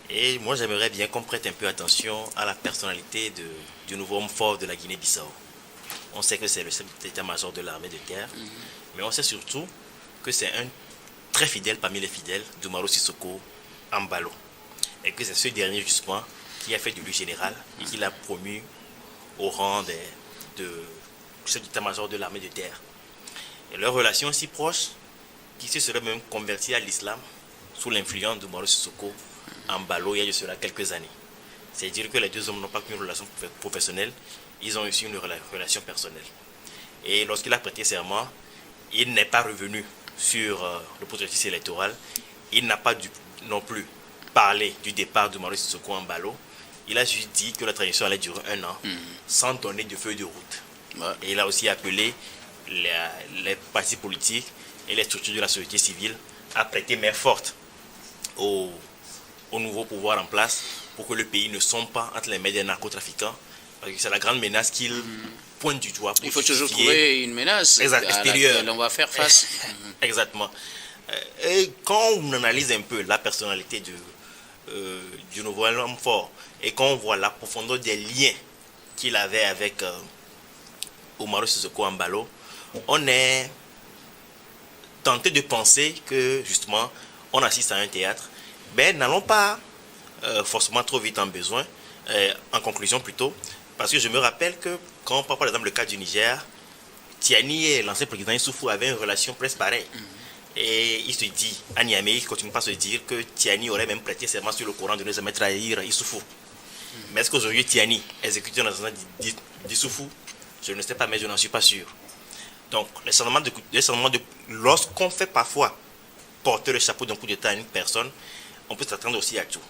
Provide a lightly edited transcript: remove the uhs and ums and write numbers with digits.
Et moi, j'aimerais bien qu'on prête un peu attention à la personnalité du nouveau homme fort de la Guinée-Bissau. On sait que c'est le chef d'état-major de l'armée de terre, mais on sait surtout que c'est un très fidèle parmi les fidèles d'Umaro Sissoko Embalo. Et que c'est ce dernier, justement, qui a fait de lui général et qui l'a promu au rang de chef d'état-major de l'armée de terre. Et leur relation si proche, qui se serait même converti à l'islam sous l'influence d'Umaro Sissoko Embalo il y a de cela quelques années. C'est-à-dire que les deux hommes n'ont pas qu'une relation professionnelle, ils ont aussi une relation personnelle. Et lorsqu'il a prêté serment, il n'est pas revenu sur le processus électoral. Il n'a pas non plus parlé du départ de Maurice Sissoko Embalo. Il a juste dit que la transition allait durer 1 an, sans donner de feuille de route. Ouais. Et il a aussi appelé les partis politiques et les structures de la société civile à prêter main forte au nouveau pouvoir en place pour que le pays ne sombre pas entre les mains des narcotrafiquants. Parce que c'est la grande menace qu'il pointe du doigt. Il faut toujours trouver une menace à laquelle on va faire face. Exactement. Et quand on analyse un peu la personnalité du nouveau homme fort et quand on voit la profondeur des liens qu'il avait avec Umaro Sissoko Embalo, on est tenté de penser que justement on assiste à un théâtre. Mais n'allons pas forcément trop vite en besoin, en conclusion plutôt, parce que je me rappelle que quand on prend par exemple le cas du Niger, Tiani et l'ancien président Issoufou avaient une relation presque pareille. Et il se dit, à Niamey, il continue pas à se dire que Tiani aurait même prêté serment sur le Coran de ne jamais trahir Issoufou. Mais est-ce qu'aujourd'hui Tiani exécute un assassinat d'Issoufou? Je ne sais pas, mais je n'en suis pas sûr. Donc, lorsqu'on fait parfois porter le chapeau d'un coup d'État à une personne, on peut s'attendre aussi à tout.